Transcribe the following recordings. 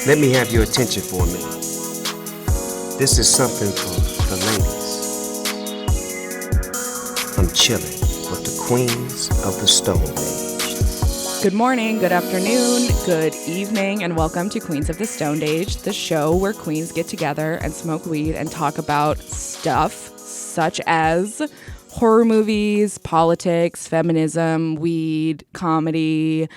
Let me have your attention for a minute. This is something for the ladies. I'm chilling with the queens of the Stone Age. Good morning, good afternoon, good evening, and welcome to Queens of the Stoned Age, the show where queens get together and smoke weed and talk about stuff such as horror movies, politics, feminism, weed, comedy,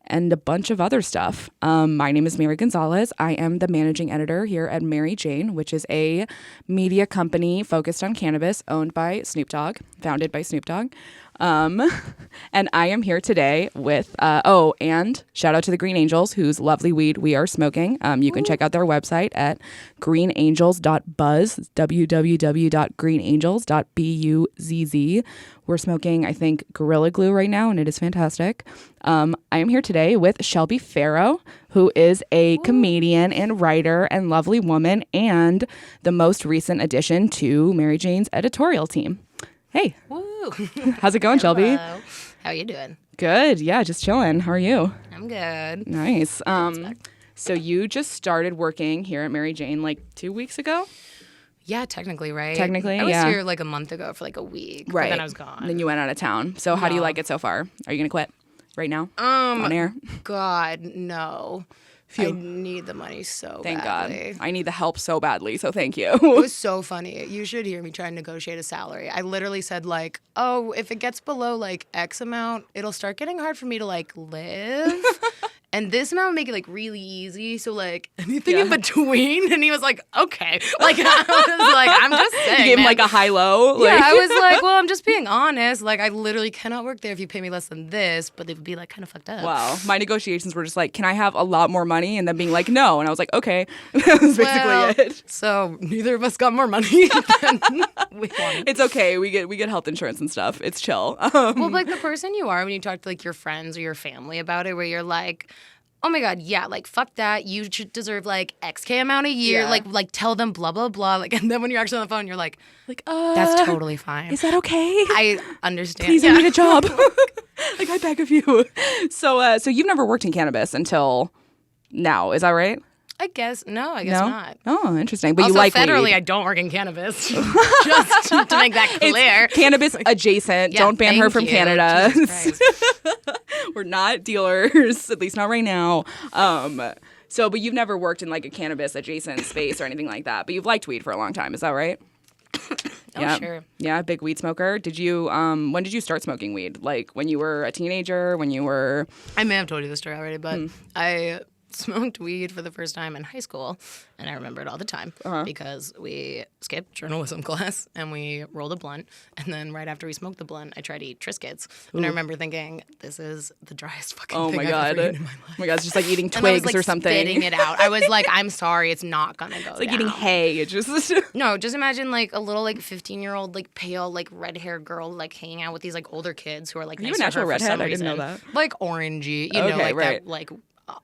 and a bunch of other stuff. My name is Mira Gonzalez. I am the managing editor here at Mary Jane, which is a media company focused on cannabis, owned by Snoop Dogg, founded by Snoop Dogg. And I am here today with, and shout out to the Green Angels, whose lovely weed we are smoking. You can check out their website at greenangels.buzz, www.greenangels.buzz. We're smoking, I think, Gorilla Glue right now, and it is fantastic. I am here today with Shelby Fero, who is a comedian and writer and lovely woman, and the most recent addition to Mary Jane's editorial team. Hey. Woo. How's it going, Shelby? How are you doing? Good. Yeah, just chilling. How are you? I'm good. Nice. So you just started working here at Mary Jane like 2 weeks ago? Yeah, technically, right? Technically, I was yeah. here like a month ago for like a week. Right. But then I was gone. And then you went out of town. So how do you like it so far? Are you going to quit right now? On air? God, no. Phew. I need the money so Thank badly. God. I need the help so badly, so thank you. It was so funny. You should hear me try and negotiate a salary. I literally said like, oh, if it gets below like X amount, it'll start getting hard for me to like live. And this amount would make it like really easy. So like anything in between. And he was like, okay. Like I was like, I'm just saying. You gave him man. like a high-low? Yeah, I was like, well, I'm just being honest. Like, I literally cannot work there if you pay me less than this, but it would be like kind of fucked up. Wow. My negotiations were just like, can I have a lot more money? And then being like, no. And I was like, okay. That was basically it. So neither of us got more money than we wanted. It's okay. We get health insurance and stuff. It's chill. Well, like the person you are when you talk to like your friends or your family about it, where you're like, oh my God, yeah, like fuck that. You should deserve like XK amount a year. Yeah. Like tell them blah blah blah. Like, and then when you're actually on the phone, you're like, that's totally fine. Is that okay? I understand. Please, I need a job. Like, I beg of you. So you've never worked in cannabis until now, is that right? I guess not. Oh, interesting. But also, you like federally, weed. I don't work in cannabis. Just to make that clear. It's cannabis adjacent. Yeah, don't ban her thank from you. Canada. Jesus Christ. We're not dealers, at least not right now. But you've never worked in like a cannabis adjacent space or anything like that. But you've liked weed for a long time. Is that right? Oh, sure. Yeah, big weed smoker. Did you? When did you start smoking weed? Like when you were a teenager? When you were? I may have told you this story already, but I smoked weed for the first time in high school, and I remember it all the time because we skipped journalism class and we rolled a blunt, and then right after we smoked the blunt, I tried to eat Triscuits, and I remember thinking, this is the driest fucking thing I've ever eaten in my life. Oh my God, it's just like eating And I twigs was, like, or something. spitting it out. I was like, I'm sorry, it's not gonna go. It's like eating hay. It just No, just imagine like a little like 15-year-old like pale like red-haired girl like hanging out with these like older kids who are like you nice a natural to her for redhead? some I didn't know reason. that. Like orangey, you Okay, know, like right. that like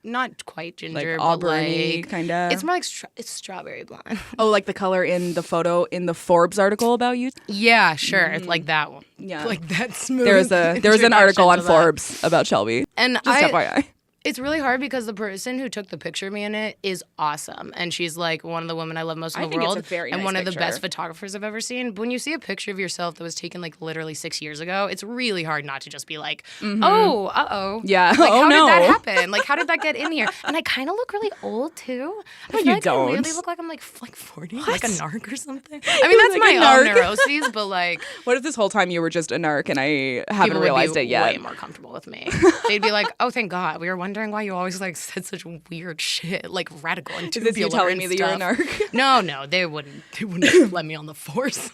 not quite ginger, like but auburny like kind of. it's more like it's strawberry blonde. Oh, like the color in the photo in the Forbes article about you? Yeah, sure, it's like that one. Yeah. Like that smooth. There was an article on introduction to that. Forbes about Shelby. And Just FYI. It's really hard because the person who took the picture of me in it is awesome. And she's like one of the women I love most in the think it's world. a very and nice one of the picture. best photographers I've ever seen. But when you see a picture of yourself that was taken like literally 6 years ago, it's really hard not to just be like, oh, uh-oh. Yeah. Like, Oh, how no. did that happen? Like, how did that get in here? And I kind of look really old, too. I feel you like don't. I really look like I'm like 40, What? like a narc or something. I mean, that's Like my a own narc. neuroses, but like... What if this whole time you were just a narc and I haven't People realized would be it yet? way more comfortable with me. They'd be like, "Oh, thank God. We were wondering why you always like said such weird shit, like radical and tubular." Is this you telling and me that you're a stuff." narc? No, they wouldn't let me on the force.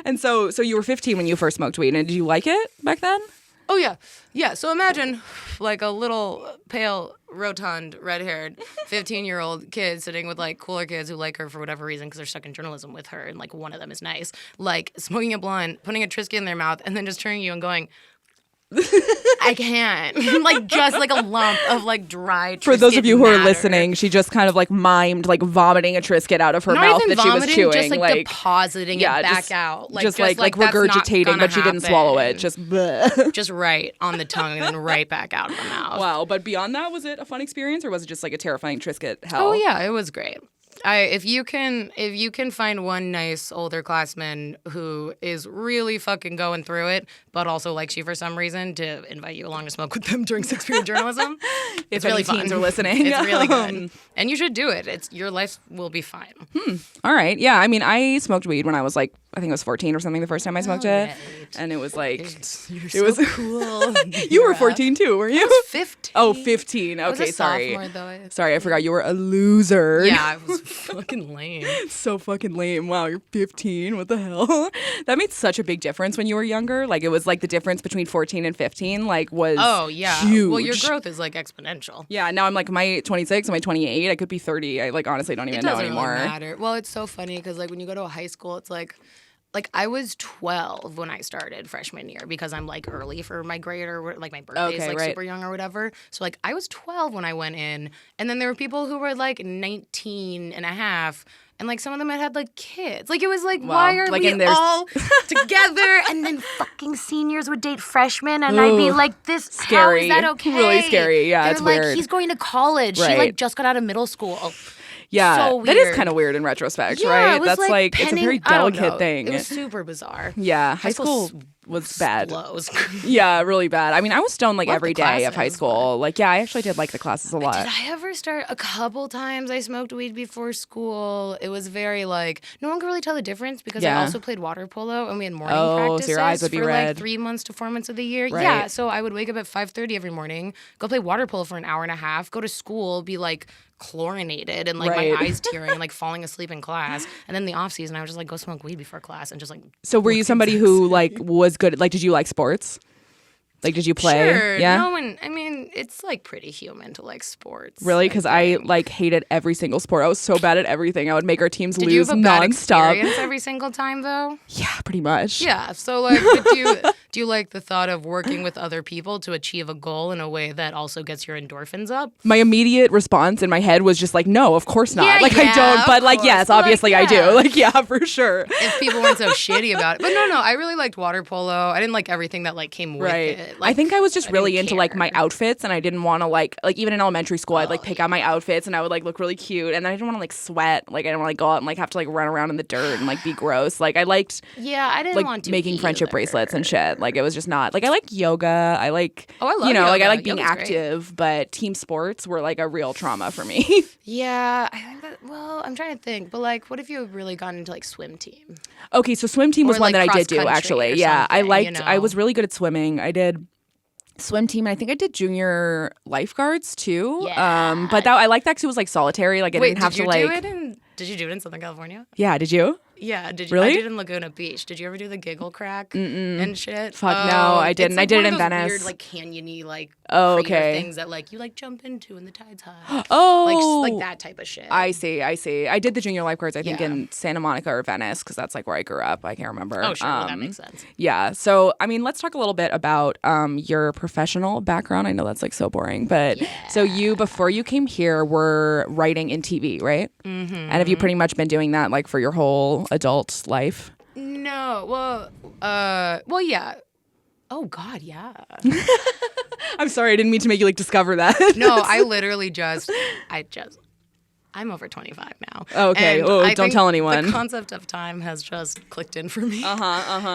And so you were 15 when you first smoked weed, and did you like it back then? Oh yeah. So imagine like a little pale, rotund, red-haired 15-year-old kid sitting with like cooler kids who like her for whatever reason because they're stuck in journalism with her, and like one of them is nice, like smoking a blunt, putting a Triscuit in their mouth, and then just turning to you and going, I can't. Like, just like a lump of like dry Triscuit For those of you who are matter. listening, she just kind of like mimed like vomiting a Triscuit out of her Not mouth even that she was vomiting, chewing. just like depositing it back out. Like, just like that's not regurgitating, gonna but she didn't swallow it. happen. Just bleh. Just right on the tongue and then right back out of the mouth. Wow. But beyond that, was it a fun experience or was it just like a terrifying Triscuit hell? Oh yeah, it was great. If you can find one nice older classman who is really fucking going through it, but also likes you for some reason, to invite you along to smoke with them during 6th period journalism, it's really fun. Teens are listening. It's really good, and you should do it. Your life will be fine. All right. Yeah. I mean, I smoked weed when I was like, I think I was 14 or something the first time I smoked it, and it was like, You're was cool. you were 14 too, were you? I was 15. Oh, 15. I was Okay, a sorry. sophomore, though. Sorry, I forgot you were a loser. Yeah, I was fucking lame. So fucking lame. Wow, you're 15. What the hell? That made such a big difference when you were younger. Like, it was like the difference between 14 and 15, like, was huge. Well, your growth is like exponential. Yeah, now I'm like, am I 26? Am I 28? I could be 30. I like honestly don't even know anymore. Really matter. Well, it's so funny because like when you go to a high school, it's like I was 12 when I started freshman year because I'm like early for my grade or like my birthday is like super young or whatever. So like I was 12 when I went in, and then there were people who were like 19 and a half. And, like, some of them had like, kids. Like, it was like, why are like, we all together? And then fucking seniors would date freshmen. And I'd be like, scary. How is that okay? Really scary. Yeah, They're it's like, weird. he's going to college. Right. She, like, just got out of middle school. Yeah, so weird. that is kind of weird in retrospect, right? It was That's like it's a very delicate thing. It was super bizarre. Yeah, high school was bad. Blows. Yeah, really bad. I mean, I was stoned like Love every the day of high classes, school. Like, yeah, I actually did like the classes a lot. Did I ever start? A couple times I smoked weed before school. It was very like, no one could really tell the difference because I also played water polo and we had morning practices so your eyes would be for red. like 3 months to 4 months of the year. Right. Yeah, so I would wake up at 5:30 every morning, go play water polo for an hour and a half, go to school, be like chlorinated and like my eyes tearing and like falling asleep in class, and then in the off season I would just like go smoke weed before class and just like. So were you somebody who like was good? Like, did you like sports? Like, did you play? Sure. Yeah. No one. I mean, it's like pretty human to like sports. Really? Because I like hated every single sport. I was so bad at everything. I would make our teams Did lose you have a bad nonstop. experience every single time though? Yeah, pretty much. Yeah. So like, but do you like the thought of working with other people to achieve a goal in a way that also gets your endorphins up? My immediate response in my head was just like, no, of course not. Yeah, like, I don't. But like, course. yes, But, obviously like, I do. yeah. Like, yeah, for sure. If people weren't so shitty about it. But no, I really liked water polo. I didn't like everything that like came with it. Like, I think I was just really didn't into like my care. outfits, and I didn't want to like even in elementary school I'd like pick out my outfits and I would like look really cute, and I didn't want to like sweat, like I didn't want to like go out and like have to like run around in the dirt and like be gross. Like I liked I didn't like want to making friendship either. bracelets and shit. Like it was just not like I like yoga. I like I love you know like I yoga. like being Yoga's great. active, but team sports were like a real trauma for me. Yeah, I think that. Well, I'm trying to think, but like, what if you had really gotten into like swim team? Okay, so swim team was Or, one like, that I did do cross-country actually. or Yeah, I something, liked. you I know? was really good at swimming. I did swim team, and I think I did junior lifeguards too. Yeah. But that I liked that because it was like solitary. Like I Wait, didn't have did you to like. do it in? Did you do it in Southern California? Yeah, did you? Yeah, did you? Really? I did in Laguna Beach. Did you ever do the giggle crack and shit? Fuck no, I didn't. It's, like, I did it one in of those Venice. Weird, like canyony, like Oh, crater okay. things that like you like jump into when the tide's high. Oh, like that type of shit. I see. I did the junior lifeguards. I think Yeah. in Santa Monica or Venice because that's like where I grew up. I can't remember. Oh sure, well, that makes sense. Yeah. So, I mean, let's talk a little bit about your professional background. I know that's like so boring, but so you, before you came here, were writing in TV, right? Mm-hmm. And have you pretty much been doing that like for your whole adult life? No, well, yeah. Oh God, yeah. I'm sorry, I didn't mean to make you like discover that. No, I'm over 25 now. Oh, okay. And Oh, I don't think tell anyone. The concept of time has just clicked in for me.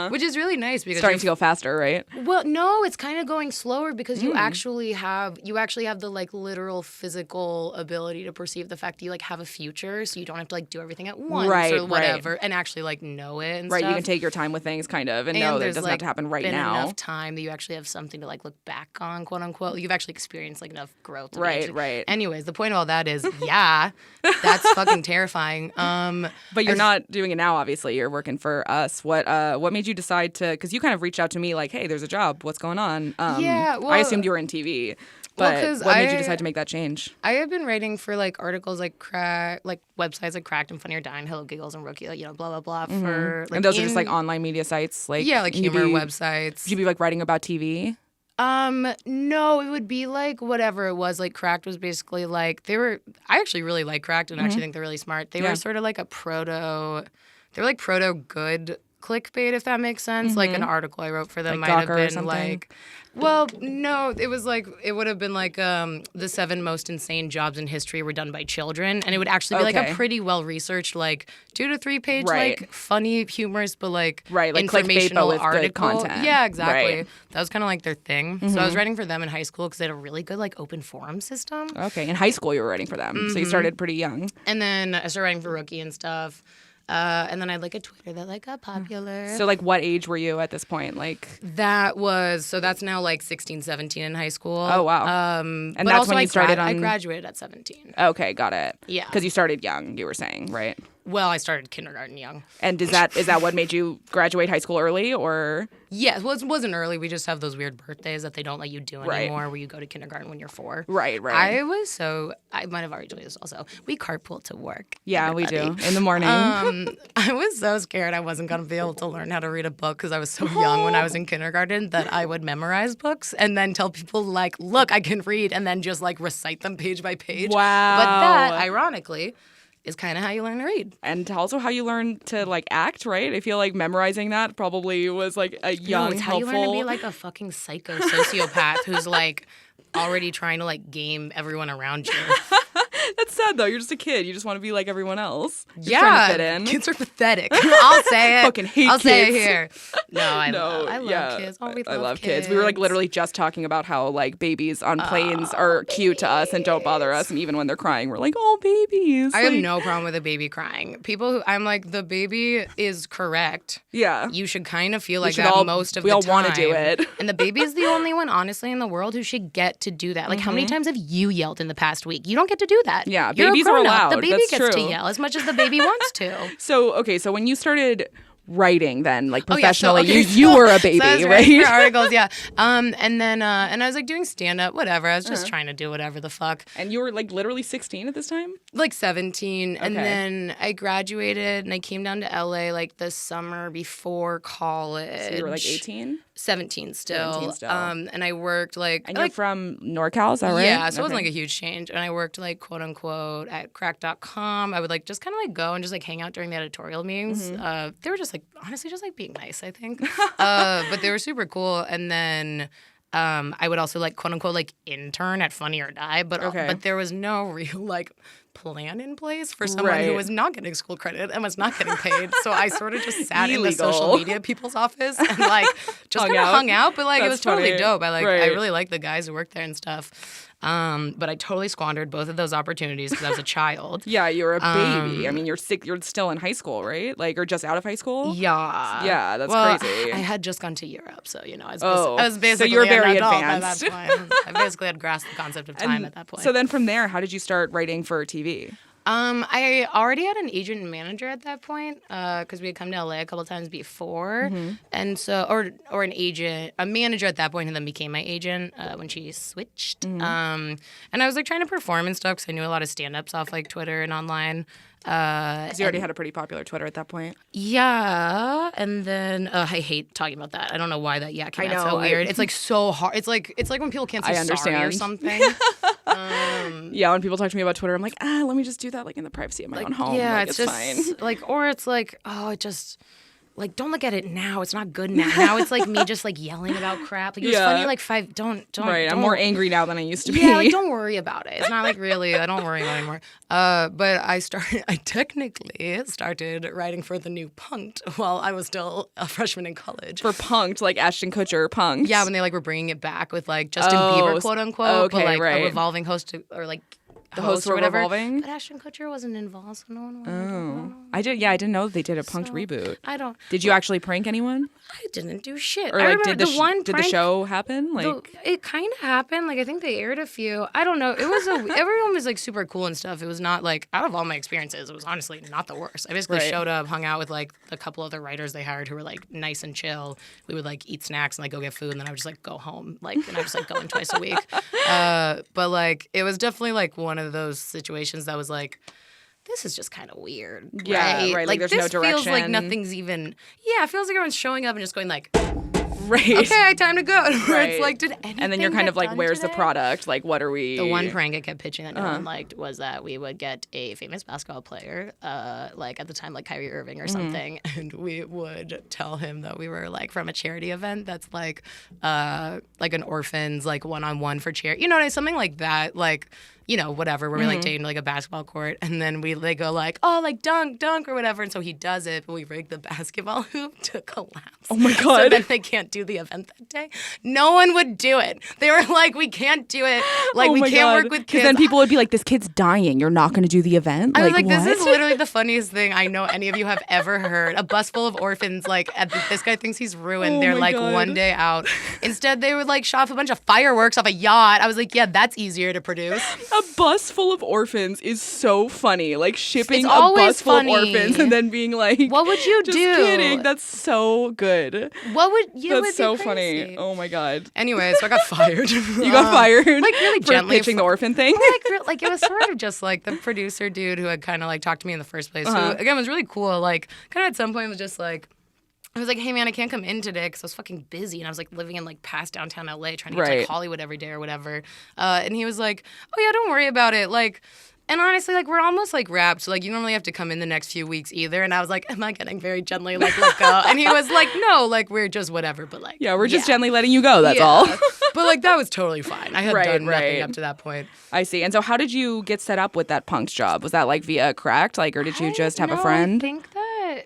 Which is really nice because Starting to go faster, right? well, no, it's kind of going slower because you actually have the like literal physical ability to perceive the fact that you like have a future, so you don't have to like do everything at once Right, or whatever, and actually like know it and Right. stuff. You can take your time with things, kind of, and And know that it there's, doesn't have like, to happen right been now. enough time that you actually have something to like look back on, quote unquote. You've actually experienced like enough growth. Right. Anyways, the point of all that is, yeah, that's fucking terrifying. But you're not doing it now, obviously. You're working for us. What made you decide to? Because you kind of reached out to me like, "Hey, there's a job. What's going on?" Yeah, well, I assumed you were in TV. well, But 'cause what made you I- decide to make that change? I have been writing for like articles like websites like Cracked and Funny or Dying, Hello Giggles and Rookie, you know, blah blah blah. For like, And those are just like online media sites, like like humor you'd be- websites. Would you be like writing about TV? No, it would be like whatever it was. Like Cracked was basically like I actually really like Cracked and actually think they're really smart. They were sort of like they were like proto good clickbait, if that makes sense. Like an article I wrote for them Like might have Gawker or been something? like, well, no, it was like, it would have been like the 7 most insane jobs in history were done by children. And it would actually be like Okay. a pretty well-researched, like 2 to 3 page, Right. like funny, humorous, but like Right, like clickbait, but informational with good article. content. Yeah, exactly. Right. That was kind of like their thing. So I was writing for them in high school because they had a really good like open forum system. Okay, in high school you were writing for them, so you started pretty young. And then I started writing for Rookie and stuff. And then I had like a Twitter that like got popular. So like what age were you at this point? Like That's now like 16, 17 in high school. Oh, wow. And that's also when you started I on- graduated at 17. okay, got it. Yeah. Because you started young, you were saying, right? Well, I started kindergarten young. And is that what made you graduate high school early, or? Yeah, well, it wasn't early. We just have those weird birthdays that they don't let you do Right. anymore where you go to kindergarten when you're 4. Right. I might have already told you this also. We carpool to work. Yeah, we everybody. do in the morning. I was so scared I wasn't going to be able to learn how to read a book because I was so young when I was in kindergarten that I would memorize books and then tell people, like, look, I can read, and then just, like, recite them page by page. Wow. But that, ironically, is kind of how you learn to read. And also how you learn to like act, right? I feel like memorizing that probably was like a young, No, it's how helpful. you learn to be, like, a fucking psycho sociopath who's, like, already trying to, like, game everyone around you. That's sad though. You're just a kid. You just want to be like everyone else. Just trying to fit in. Kids are pathetic. I'll say it. Fucking hate I'll say it kids. here. No, I No, love yeah. kids. Oh, we I love kids. We were like literally just talking about how like babies on planes are cute to us and don't bother us, and even when they're crying, we're like, oh, babies. I have Like, no problem with a baby crying. People who I'm like, the baby is correct. Yeah. You should kind of feel like should that all- most of we the all time. wanna do it. And the baby is the only one, honestly, in the world who should get to do that. Like, how many times have you yelled in the past week? You don't get to do that. Yeah, You're babies a are grown-up. allowed. The baby That's gets true. to yell as much as the baby wants to. So okay, so when you started writing, then like Oh, yeah, so, professionally, okay, you were a so I baby, was writing right? for articles, yeah. And then I was like doing stand up, whatever. I was just trying to do whatever the fuck. And you were like literally 16 at this time? Like 17, and Okay. then I graduated and I came down to LA like the summer before college. So you were like 18? 17 still. 17 still. And I worked like And you're from NorCal, is that right? yeah, so it wasn't Okay. like a huge change. And I worked like quote unquote at crack.com. I would like just kind of like go and just like hang out during the editorial meetings. They were just like honestly just like being nice, I think. But they were super cool. And then I would also like quote unquote like intern at Funny or Die, but there was no real like plan in place for someone who Right. was not getting school credit and was not getting paid. So I sort of just sat in the Illegal. social media people's office and like just Hung kind of out. hung out, but like it That's was totally funny. dope. I Right. really liked the guys who worked there and stuff. But I totally squandered both of those opportunities because I was a child. Yeah, you were a baby. I mean, you're still in high school, right? Like, or just out of high school? Yeah. Yeah, that's well, crazy. I had just gone to Europe, so you know, I was, Oh, I was so basically you were very an adult advanced. by that point. I basically had grasped the concept of time at that point. So then from there, how did you start writing for TV? I already had an agent and manager at that point because we had come to LA a couple times before, and so or an agent, a manager at that point, and then became my agent when she switched. And I was like trying to perform and stuff because I knew a lot of stand-ups off like Twitter and online. Because you already had a pretty popular Twitter at that point. Yeah, and then I hate talking about that. I don't know why that came out so weird. It's like so hard. It's like when people can't say I sorry or understand. something. Yeah, when people talk to me about Twitter, I'm like, let me just do that like in the privacy of my own home. Yeah, Like, it's it's just fine. like, or it's like, oh, it just. Like, don't look at it now. It's not good now. Now it's like me just like yelling about crap. Like, it was Yeah. funny like don't. Right, don't, I'm more angry now than I used to be. Yeah, like don't worry about it. It's not like really. I don't worry about it anymore. But I technically started writing for the new Punk'd while I was still a freshman in college. For Punk'd, like Ashton Kutcher, Punk'd. Yeah, when they like were bringing it back with like Justin Oh, Bieber, quote unquote, but okay, like right. a revolving host or like The hosts or were whatever. revolving? But Ashton Kutcher wasn't involved, so no one. Oh, I didn't know they did a Punk'd reboot. I don't. Did you actually prank anyone? I didn't do shit. Or I like remember did the prank, show happen? Like it kind of happened. Like I think they aired a few. I don't know. It was everyone was like super cool and stuff. It was not like out of all my experiences, it was honestly not the worst. I basically Right. showed up, hung out with like a couple other writers they hired who were like nice and chill. We would like eat snacks and like go get food, and then I would just like go home. Like and I would just like go in twice a week. But like it was definitely like one of those situations that was like. This is just kind of weird. Yeah, right, like, there's no this feels like direction. nothing's even. Yeah, it feels like everyone's showing up and just going like. Right. Okay, I have time to go. Where Right. it's like, did anything And then you're kind get of like, done where's the today? product? Like, what are we? The one prank I kept pitching that no one liked was that we would get a famous basketball player, like at the time, like Kyrie Irving or something, and we would tell him that we were like from a charity event that's like an orphans like one-on-one for charity, you know, something like that, like. You know, whatever, where we like take him to like a basketball court and then they go like, oh, like dunk or whatever. And so he does it, but we rig the basketball hoop to collapse. Oh my So God. then they can't do the event that day. No one would do it. They were like, we can't do it. Like, Oh we my can't God. work with 'Cause kids. then people would be like, this kid's dying. You're not going to do the event? I was like, what? this is literally the funniest thing I know any of you have ever heard. A bus full of orphans, like, this guy thinks he's ruined. Oh They're my like God. one day out. Instead, they would like shot off a bunch of fireworks off a yacht. I was like, yeah, that's easier to produce. A bus full of orphans is so funny. Like shipping It's a always bus full funny. of orphans and then being like, What would you just do? kidding. That's so good. What would you? That's would so be funny. crazy. Oh my God. Anyway, so I got fired. You got fired like really for gently pitching the orphan thing? like it was sort of just like the producer dude who had kind of like talked to me in the first place, who again was really cool. Like kind of at some point was just like, I was like, hey man, I can't come in today because I was fucking busy and I was like living in like past downtown LA trying to get to Right. like Hollywood every day or whatever. And he was like, oh yeah, don't worry about it. Like. And honestly, like, we're almost, like, wrapped. So, like, you don't really have to come in the next few weeks either. And I was like, am I getting very gently, like, let go? And he was like, no, like, we're just whatever. But, like, Yeah, we're just gently letting you go. That's Yeah. all. But, like, that was totally fine. I had Right, done nothing right. up to that point. I see. And so how did you get set up with that punk's job? Was that like via Cracked? Like, or did you just have a friend? I think that,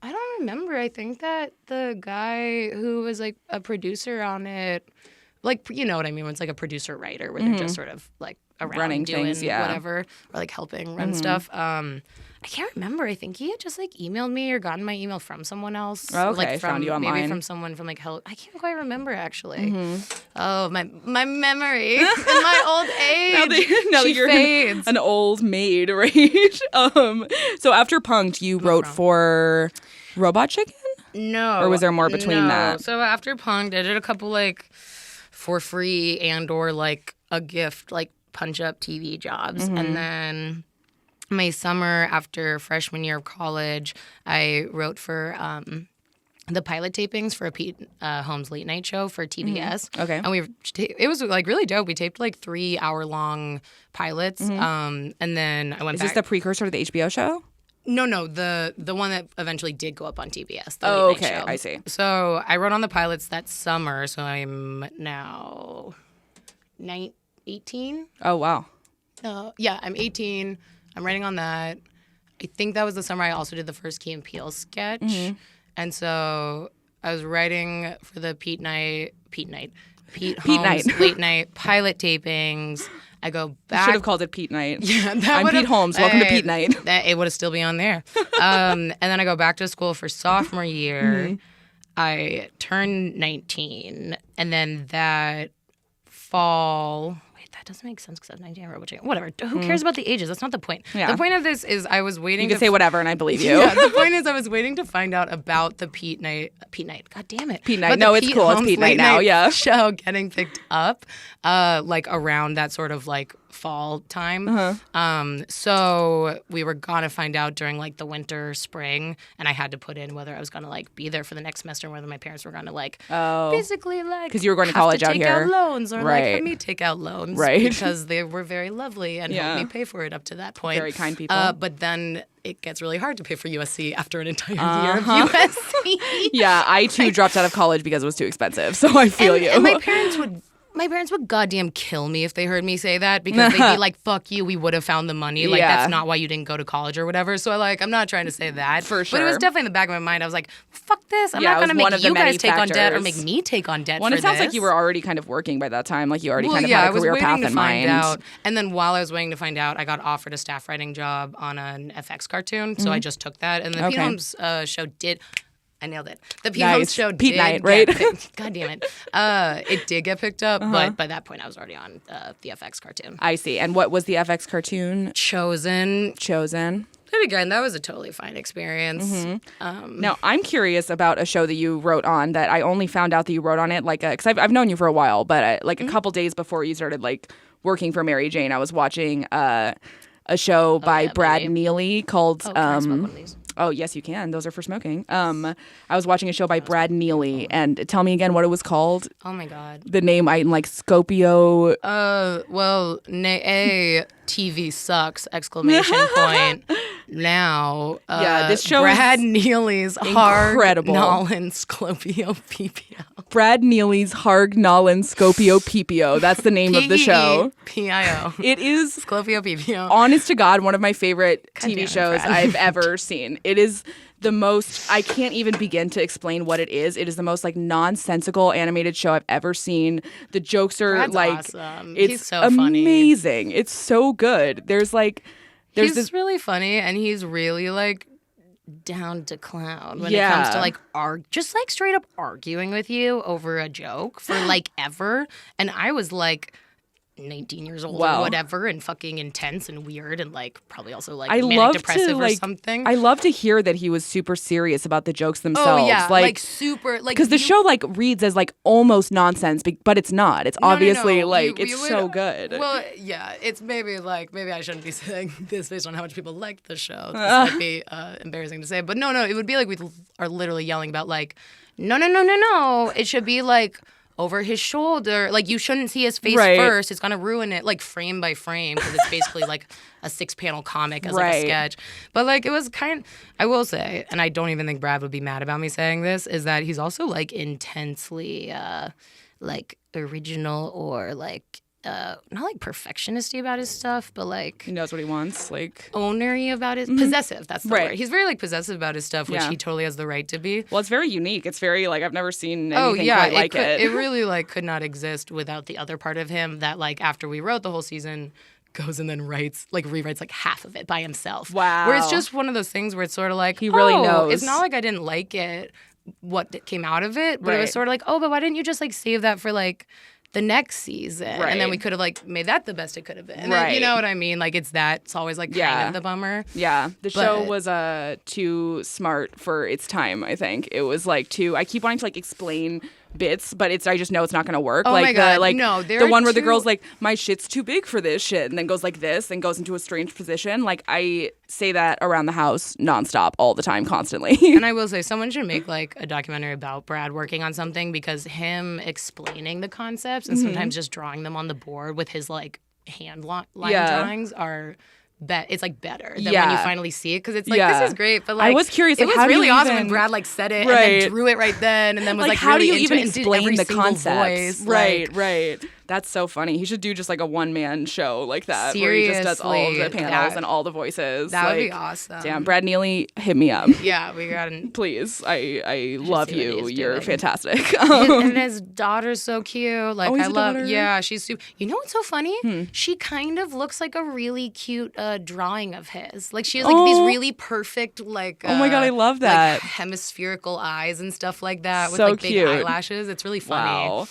I don't remember. I think that the guy who was, like, a producer on it, like, you know what I mean? When it's, like, a producer-writer where they're just sort of, like, around Running doing things, yeah. whatever, or like helping run stuff. I can't remember. I think he had just like emailed me or gotten my email from someone else. Oh, Or, like, okay. from, Found you maybe online. from someone from like I can't quite remember actually. Oh, my memory in my old age. Now that she you're fades. an old maid, right? So after Punked, you wrote for Robot Chicken? No. Or was there more between no. that? So after Punked, I did a couple like for free and or like a gift like punch up TV jobs. And then my summer after freshman year of college, I wrote for the pilot tapings for a Pete Holmes late night show for TBS. Okay. And it was like really dope. We taped like 3-hour-long pilots. And then I went Is back. this the precursor to the HBO show? No, the one that eventually did go up on TBS. The Oh, late night okay, show. I see. So I wrote on the pilots that summer. So I'm now 18. Oh, wow. Yeah, I'm 18. I'm writing on that. I think that was the summer I also did the first Key Peele sketch. And so I was writing for the Pete Holmes Night. late night pilot tapings. I go back. Should have called it Pete Night. Yeah, that I'm would've- Pete Holmes. Welcome to Pete Night. It would have still be on there. And then I go back to school for sophomore year. I turn 19, and then that fall. Wait, that doesn't make sense because I was 19. I wrote whatever. Who cares about the ages? That's not the point. Yeah. The point of this is I was waiting. You can say whatever, and I believe you. Yeah, the point is I was waiting to find out about the Pete Night. God damn it. Pete Night. About the No, it's Pete cool. It's Holmes Pete Night late now, yeah. Show getting picked up, like around that sort of like fall time. So we were gonna find out during like the winter, spring, and I had to put in whether I was gonna like be there for the next semester, and whether my parents were gonna like basically like 'Cause you were going to have college out take here. out loans or like Right. have me take out loans, Right. Because they were very lovely and Yeah. helped me pay for it up to that point. Very kind people. But then it gets really hard to pay for USC after an entire year of USC. Yeah, I too dropped out of college because it was too expensive. So I feel you. And my parents would goddamn kill me if they heard me say that because they'd be like, fuck you, we would have found the money. Like, Yeah. that's not why you didn't go to college or whatever. So, like, I'm not trying to say that. For But it was sure. definitely in the back of my mind. I was like, fuck this. I'm Yeah, not it was going to one make of the you many guys take on debt or factors. make me take on debt Well, for and it sounds this. like you were already kind of working by that time. Like you already kind of yeah, had I a was career waiting path to in find mind. out. And then while I was waiting to find out, I got offered a staff writing job on an FX cartoon. So I just took that. And the Pete Okay. Holmes show did. I nailed it. The Pete Nice. Holmes show Pete did Night, get right? God damn it. It did get picked up, but by that point I was already on the FX cartoon. I see. And what was the FX cartoon Chosen. chosen? But again, that was a totally fine experience. Now, I'm curious about a show that you wrote on that I only found out that you wrote on it like because I've known you for a while, but like a couple days before you started like working for Mary Jane, I was watching a show by yeah, Brad baby. Neely called Oh, can I smoke one of these? Oh, yes, you can. Those are for smoking. I was watching a show by Brad Neely, and tell me again what it was called. Oh my God. The name, I'm like Scopio. Well, TV sucks! Exclamation point. Now, this show Brad is Neely's incredible. Harg-Nollen Scopio PPO. Brad Neely's Harg-Nollen Scopio PPO. That's the name of the show. PIO. It is Scopio PPO. honest to God, one of my favorite TV damn it, shows Brad. I've ever seen. It is the most, I can't even begin to explain what it is. It is the most like nonsensical animated show I've ever seen. The jokes are Brad's like, awesome. it's He's so funny. amazing. It's so good. There's He's this, really funny, and he's really like down to clown when Yeah. it comes to like just like straight up arguing with you over a joke for like ever. And I was like 19 years old Wow. or whatever, and fucking intense and weird, and like probably also like I manic love depressive to or like, something. I love to hear that he was super serious about the jokes themselves. Oh yeah, like super like because the show like reads as like almost nonsense, but it's not. It's obviously no. like You it's would- so good. Well, yeah, it's maybe I shouldn't be saying this based on how much people like the show. This might be embarrassing to say, but no, it would be like we are literally yelling about like, no, it should be like over his shoulder. Like you shouldn't see his face Right. first. It's gonna ruin it, like frame by frame, because it's basically like a 6-panel comic as like Right. a sketch. But like it was I will say, and I don't even think Brad would be mad about me saying this, is that he's also like intensely like original or like not like perfectionisty about his stuff, but like He knows what he wants. Like, ownery about his possessive. That's the Right. word. He's very like possessive about his stuff, which Yeah. he totally has the right to be. well, it's very unique. It's very like I've never seen Oh anything yeah, quite like it. It really like could not exist without the other part of him that like after we wrote the whole season goes and then rewrites like half of it by himself. Wow. Where it's just one of those things where it's sort of like He really oh, knows. It's not like I didn't like it, what came out of it, but it Right. was sort of like oh, but why didn't you just like save that for like the next season, and then Right. we could have like made that the best it could have been. And Right. you know what I mean? Like it's always like kind Yeah. of the bummer. Yeah, the show But- was too smart for its time. I think it was like too. I keep wanting to like explain bits, but I just know it's not gonna work. Oh like my God, the there the are one where the two- girl's like, my shit's too big for this shit, and then goes like this, and goes into a strange position. Like I say that around the house nonstop, all the time, constantly. And I will say, someone should make like a documentary about Brad working on something, because him explaining the concepts and sometimes just drawing them on the board with his like hand line Yeah. drawings are. It's like better than when Yeah. you finally see it, because it's like Yeah. this is great, but I like was curious, It like, was how do you really awesome even- when Brad like said it and Right. then drew it right then, and then was like how do really you even into it and did explain every the single concepts? voice. Right, like, right. That's so funny. He should do just like a one-man show like that, where he just does all of the Seriously, panels that- and all the voices. that would be Like, awesome. Damn, Brad Neely, hit me up. Yeah, we got an. Please, I love see what you. he's You're doing. fantastic. And his daughter's so cute. Like Oh, he's I a love. daughter? Yeah, she's super. You know what's so funny? She kind of looks like a really cute drawing of his. Like she has like these Oh. really perfect like. Oh my God, I love that. Like hemispherical eyes and stuff like that with So like big cute. eyelashes. It's really funny. Wow.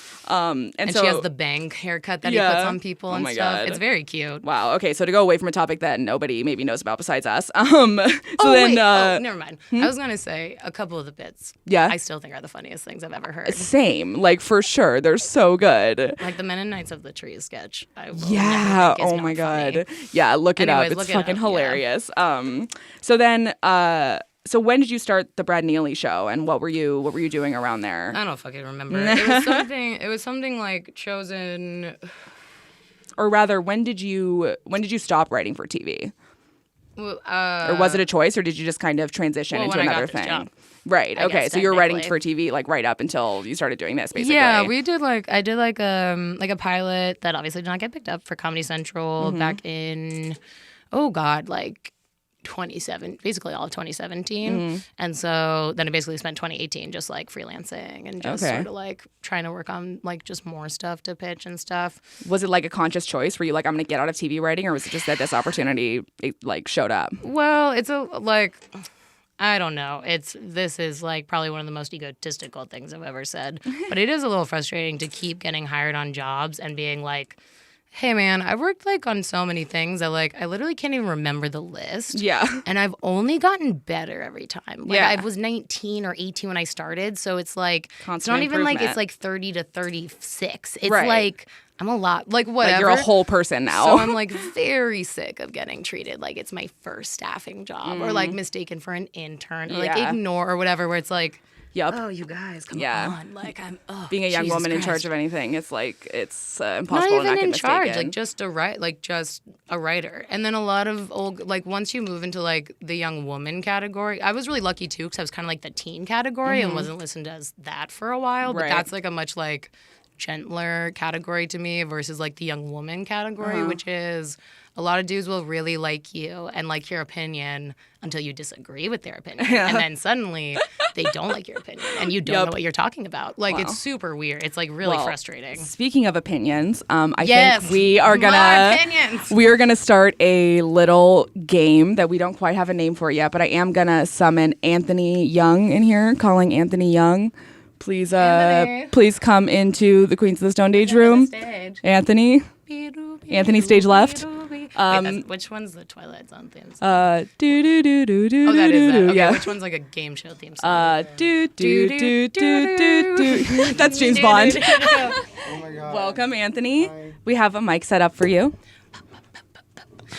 And so she has the bang haircut that Yeah. he puts on people Oh and my stuff. God. It's very cute. Wow. Okay, so to go away from a topic that nobody maybe knows about besides us. Wait. Never mind. I was gonna say a couple of the bits. Yeah? I still think are the funniest things I've ever heard. Same, like for sure. They're so good. Like the Mennonites of the Trees sketch. I will Yeah. never think is Oh not my funny. God. Yeah. Look it Anyways, up. look It's it fucking up, yeah. hilarious. So then, so when did you start the Brad Neely show, and what were you doing around there? I don't fucking remember. It was something like Chosen. Or rather, when did you stop writing for TV? Well, Or was it a choice, or did you just kind of transition well, into when I another got this thing? job, Right. I Okay. guess, So you were writing for technically. TV like right up until you started doing this, basically. Yeah, I did like a pilot that obviously did not get picked up for Comedy Central back in like 2017, basically all of 2017. And so then I basically spent 2018 just like freelancing and just Okay. sort of like trying to work on like just more stuff to pitch and stuff. Was it like a conscious choice? Were you like, I'm going to get out of TV writing, or was it just that this opportunity like showed up? Well, it's I don't know. This is like probably one of the most egotistical things I've ever said. But it is a little frustrating to keep getting hired on jobs and being like, hey man, I've worked like on so many things that like I literally can't even remember the list. Yeah. And I've only gotten better every time. Like Yeah. I was 19 or 18 when I started, so it's like Constant it's not even like improvement. it's like 30 to 36. It's Right. like I'm a lot like whatever. Like you're a whole person now. So I'm like very sick of getting treated like it's my first staffing job or like mistaken for an intern or like Yeah. ignore or whatever where it's like Yep. oh, you guys, come Yeah. on. Like, I'm, Being a young Jesus woman in Christ. charge of anything, it's like, it's impossible Not to even not get in mistaken. charge, like just a writer. And then a lot of old, like once you move into like the young woman category, I was really lucky too because I was kind of like the teen category and wasn't listened as that for a while. But Right. that's like a much like gentler category to me versus like the young woman category, which is a lot of dudes will really like you and like your opinion until you disagree with their opinion. And then suddenly they don't like your opinion and you don't know what you're talking about. Like it's super weird. It's like really frustrating. Speaking of opinions, I Yes, think we are more gonna opinions. start a little game that we don't quite have a name for yet, but I am gonna summon Anthony Young in here, calling Anthony Young. Please, Anthony. please come into the Queens of the Stone Age room. Stage. Anthony, Anthony, stage left. Wait, which one's the Twilight Zone theme song? Do do do do do Oh, that do is that. do. Okay, Yeah. which one's like a game show theme song? Do do do do do do. That's James Bond. Oh my god. Welcome, Anthony. We have a mic set up for you.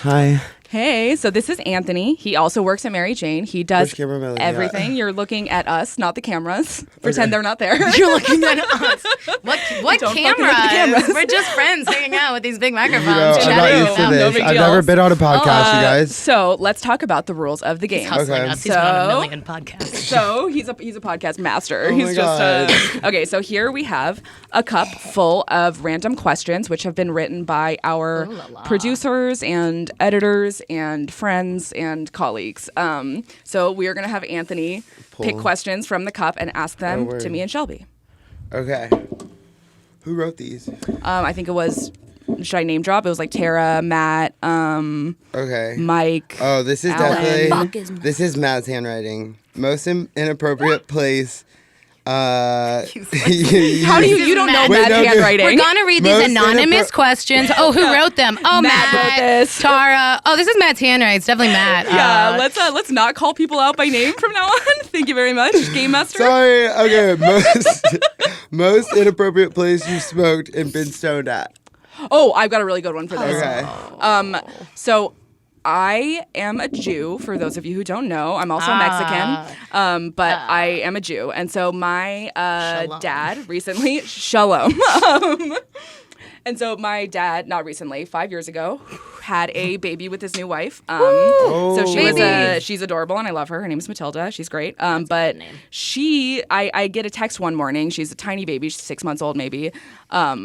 Hi. Hey, so this is Anthony. He also works at Mary Jane. He does Which camera am I looking at? everything. You're looking at us, not the cameras. Pretend they're not there. You're looking at us. What Don't fucking camera? look at the cameras. We're just friends hanging out with these big microphones. You know, I'm chatting not it used to out. this. No big I've deal. never been on a podcast, you guys. So let's talk about the rules of the game. Hustling Okay. us. He's been on a So- million podcasts. So he's a podcast master. Oh he's my just okay. So here we have a cup full of random questions, which have been written by our Ooh la la. producers and editors and friends and colleagues. So we are gonna have Anthony pick Pull. questions from the cup and ask them word. to me and Shelby. Okay. Who wrote these? I think it was. Should I name drop? It was like Tara, Matt, Okay. Mike. Oh, this is Alan. definitely. Fuck is Matt. This is Matt's handwriting. Most inappropriate place. How do you don't know Wait, Matt's no, dude. handwriting? We're gonna read these Most anonymous questions. Oh, who wrote them? Oh, Matt wrote this. Tara. Oh, this is Matt's handwriting. It's definitely Matt. Yeah, let's not call people out by name from now on. Thank you very much, Game Master. Sorry. Okay. Most inappropriate place you smoked and been stoned at. Oh, I've got a really good one for this. Okay. So I am a Jew, for those of you who don't know. I'm also Mexican, but I am a Jew. And so my Shalom. dad recently, shalom. And so my dad, not recently, 5 years ago, had a baby with his new wife. So she was Baby. she's adorable and I love her. Her name's Matilda. She's great. But name. I get a text one morning. She's a tiny baby. She's 6 months old maybe.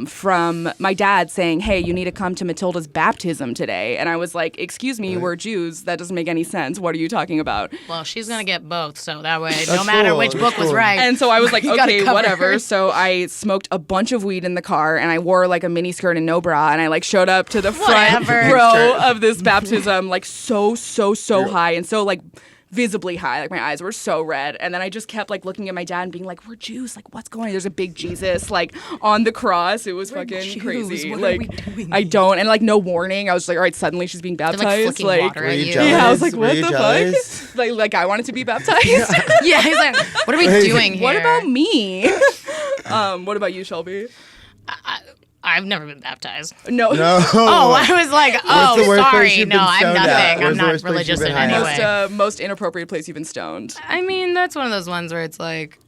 From my dad saying, "Hey, you need to come to Matilda's baptism today." And I was like, "Excuse me, we're Jews. That doesn't make any sense. What are you talking about?" Well, she's gonna get both, so that way, no That's matter cool. which That's book was cool. right. And so I was like, You gotta okay, cover whatever. her. So I smoked a bunch of weed in the car and I wore like a mini skirt and no bra and I like showed up to the front Whatever. row of this baptism like so high and so like visibly high. Like my eyes were so red. And then I just kept like looking at my dad and being like, "We're Jews. Like what's going on? There's a big Jesus like on the cross." It was fucking Jews. crazy. What are like we doing I don't and like no warning. I was like, all right, suddenly she's being They're, baptized. like flicking water Were at you you. jealous? Yeah, I was like, Were what you the jealous? fuck? like I wanted to be baptized. Yeah, he's like, what are we doing here? What about me? What about you, Shelby? I've never been baptized. No. No. Oh, I was like, What's the oh, worst place sorry. you've No, been I'm stoned at? nothing. I'm Where's the not worst place religious you've in been any high at? way. Most inappropriate place you've been stoned. I mean, that's one of those ones where it's like,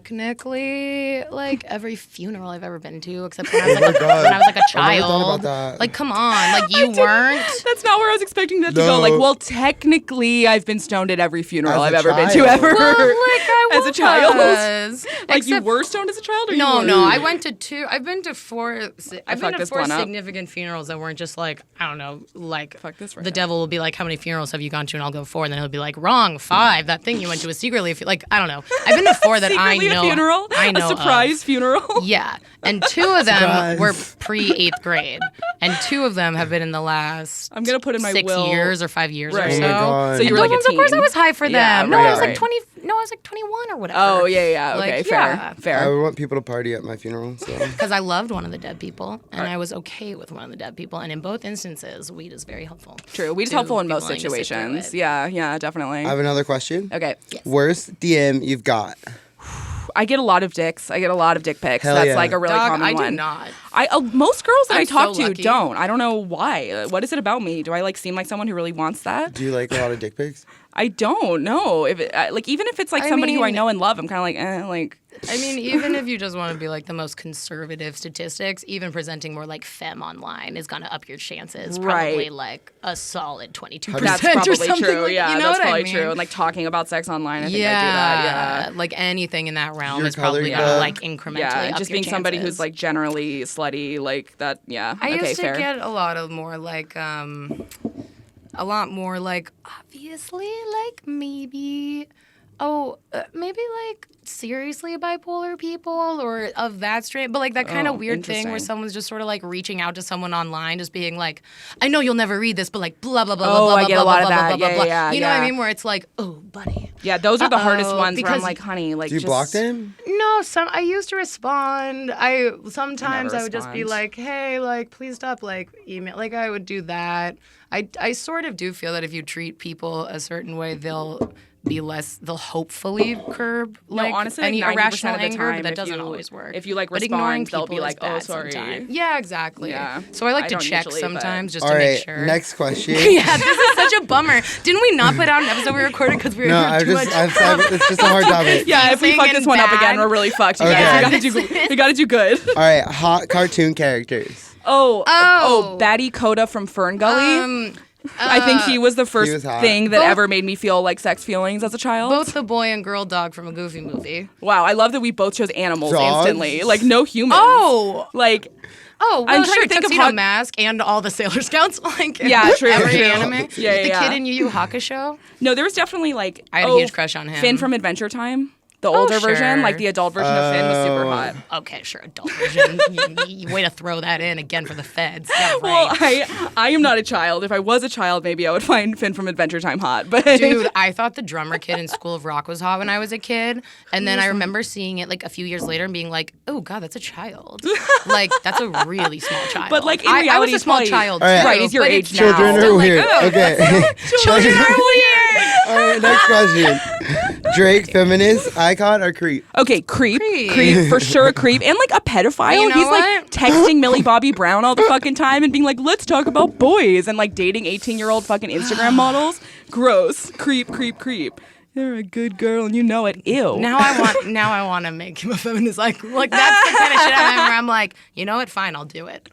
technically, like every funeral I've ever been to, except when I was like, God. when I was like a I never thought child. about that. Like, come on, like you weren't. That's not where I was expecting that to go. No. Like, well, technically, I've been stoned at every funeral As I've a ever been to child. ever. Well, like I As a child. was. Like, you Except- were stoned as a child? Or No, you no. were? I went to two. I've been to four. I've been fucked to this four one up. significant funerals that weren't just like, I don't know, like Fuck this right the up. devil will be like, "How many funerals have you gone to?" And I'll go 4, and then he'll be like, "Wrong, 5. That thing you went to was secretly." Like, I don't know. I've been to 4 that secretly a funeral? I know a surprise funeral? Yeah. And 2 of them Surprise. were pre-8th grade. And 2 of them have been in the last I'm going to put in my 6 will. years or 5 years Right. or Oh so. my God. So you were And like a those ones, of course, teen. I was high for them. Yeah, No, I was right. like 20. No, I was like 21 or whatever. Oh, yeah. Okay, Like, fair. yeah. I Fair. would want people to party at my funeral. So Because I loved one of the dead people, and I was okay with one of the dead people. And in both instances, weed is very helpful. True. Weed's to helpful in be most willing to sit through situations. it. Yeah, definitely. I have another question. Okay. Worst DM you've got? I get a lot of dicks. I get a lot of dick pics. Hell That's yeah. like a really Dog, common I one. do not. Most girls that I I'm talk so to lucky. don't. I don't know why. What is it about me? Do I like seem like someone who really wants that? Do you like a lot of dick pics? I don't know. If it, like even if it's like I somebody who I mean- know and love, I'm kind of like. I mean, even if you just want to be like the most conservative statistics, even presenting more like femme online is gonna up your chances. Probably Right. like a solid 22%. That's or probably something true. like- Yeah, you know that's what probably I mean? true. And like talking about sex online, I think yeah, I do that. Yeah. like anything in that realm Your is probably color gonna club. like incrementally Yeah, up just your being somebody chances. who's like generally slutty, like that. Yeah. I okay, used to fair. get a lot of more like a lot more like obviously like maybe like seriously bipolar people or of that strain, but like that kind Oh, of weird thing where interesting. someone's just sort of like reaching out to someone online, just being like, I know you'll never read this, but like blah blah blah Oh, blah I blah get blah a lot blah of blah that. blah blah Yeah, blah. yeah, You know what I yeah. mean? Where it's like, oh buddy. Yeah, those are the hardest Uh-oh, ones where I'm because- like, honey, like Do you just block them? No, I used to respond. Sometimes I would just be respond. like, hey, like please stop like email. Like I would do that. I sort of do feel that if you treat people a certain way, they'll hopefully curb like honestly, any like 90% irrational of the anger, time, but that if doesn't you- always work. if you, like, But ignoring respond, they'll be people like, is "Oh, bad sorry." sometimes. Yeah, exactly. Yeah. So I like I to don't check usually, but- sometimes just All to right, make sure. next question. Yeah, this is such a bummer. Didn't we not put out an episode we recorded because we were No, too much? it's just a hard topic. Yeah, if we Teasing fuck this and one up bad. again, we're really fucked. You Okay. guys. We gotta do good. All right, hot cartoon characters. Oh. Batty Coda from Fern Gully. I think he was the first was hot. thing that Both- ever made me feel like sex feelings as a child. Both the boy and girl dog from a Goofy movie. Wow, I love that we both chose animals Dogs? instantly. Like no humans. Oh, Like well, I'm trying sure, to think of Tuxedo hot- Mask and all the Sailor Scouts. Like, Yeah, true, every true. anime. Yeah, the yeah. kid in Yu Yu Hakusho. no, there was definitely like I had a huge crush on him. Finn from Adventure Time. The older version, sure. like the adult version of Finn was super hot. Okay, sure, adult version. Way to throw that in again for the feds. Yeah, Well, right. I am not a child. If I was a child, maybe I would find Finn from Adventure Time hot. But Dude, I thought the drummer kid in School of Rock was hot when I was a kid. And then I remember seeing it like a few years later and being like, oh, God, that's a child. Like, that's a really small child. But, like, in I reality, was a it's small probably- child, All right. too. Right, he's your but age it's now. Children still are like, weird. oh, Okay. children are weird. All right, next question. Drake, feminist, icon, or creep? okay, creep, Creep. for sure, a creep, and like a pedophile. You know He's like what? texting Millie Bobby Brown all the fucking time and being like, "Let's talk about boys," and like dating 18-year-old fucking Instagram models. Gross, creep. You're a good girl and you know it. Ew. Now I want to make him a feminist. Like that's the kind of shit I'm like, you know what? Fine, I'll do it.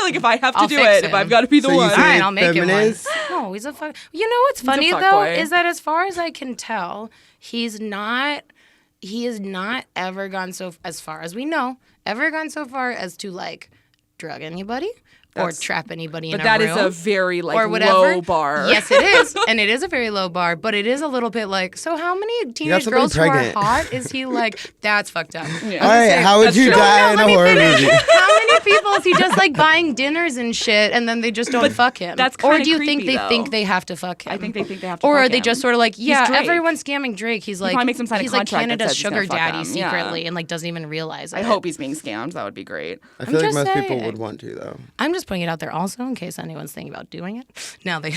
like if I have to I'll do it. it, if I've got to be the So you one. say All right, I'll make feminist? it one. No, he's a fuck. You know what's funny fuck though boy. is that as far as I can tell, he has not ever gone as far as we know, ever gone so far as to like drug anybody or trap anybody in But a that room. is a very like or whatever. low bar. Yes, it is, and it is a very low bar. But it is a little bit like, so how many teenage somebody girls pregnant. who are hot is he like? That's fucked up. Yeah. All right, how would That's you true. die in a horror movie? How many people is he just like buying dinners and shit, and then they just don't fuck him? that's or kinda do you think creepy, they though. think they have to fuck him? I think they think they have to Or fuck are they him. just sort of like, yeah, Drake. everyone's scamming Drake. He's like, probably makes him sign a he's like contract that Canada's says he's gonna sugar fuck daddy him. Yeah. secretly, and like doesn't even realize it. I hope he's being scammed. That would be great. I feel like just most people saying. would want to, though. I'm just putting it out there also in case anyone's thinking about doing it. Now they.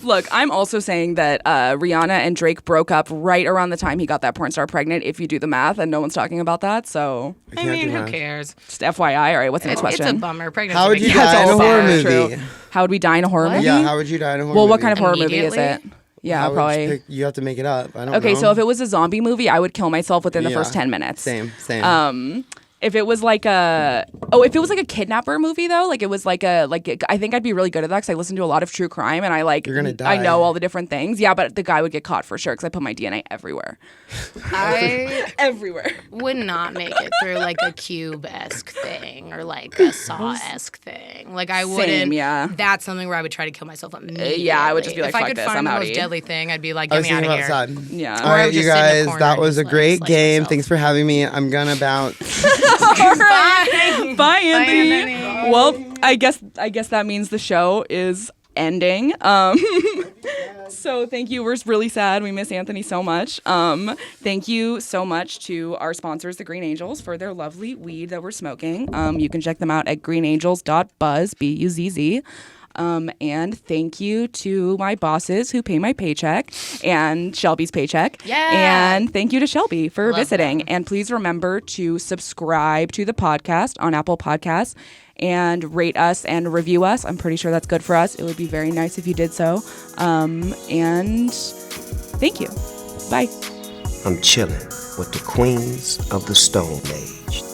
Look, I'm also saying that Rihanna and Drake broke up right around the time he got that porn star pregnant, if you do the math, and no one's talking about that. So, I I can't mean, do who math. cares? just FYI. All right, what's the next It's a question? bummer. Pregnancy. How would you makes die in a all horror bad. movie? True. How would we die in a horror movie? Yeah, how would you die in a horror Well, movie? what kind of horror movie is it? Immediately? Yeah, How would you probably. pick- you have to make it up. I don't know. Okay, so if it was a zombie movie, I would kill myself within the Yeah, first 10 minutes. Same. If it was like a kidnapper movie though, like it was like I think I'd be really good at that because I listen to a lot of true crime and I like You're gonna die. I know all the different things. Yeah, but the guy would get caught for sure because I put my DNA everywhere. I Everywhere. would not make it through like a Cube-esque thing or like a Saw-esque thing. thing. Like I wouldn't. Same, yeah. That's something where I would try to kill myself immediately. Yeah, I would just be like, if I fuck could this, find I'm the outie. most deadly thing, I'd be like, I get was me out thinking of about here. sun. Yeah. Or All I right, would you just sit in the guys, corner that and was a just, like, great slice game. myself. Thanks for having me. I'm gonna bounce. All right. Bye, Anthony. Anthony. Well, I guess that means the show is ending. So thank you. We're really sad. We miss Anthony so much. Thank you so much to our sponsors, the Green Angels, for their lovely weed that we're smoking. You can check them out at greenangels.buzz, B-U-Z-Z. And thank you to my bosses who pay my paycheck and Shelby's paycheck. Yeah. And thank you to Shelby for Love visiting. them. And please remember to subscribe to the podcast on Apple Podcasts and rate us and review us. I'm pretty sure that's good for us. It would be very nice if you did so. And thank you. Bye. I'm chilling with the queens of the Stone Age.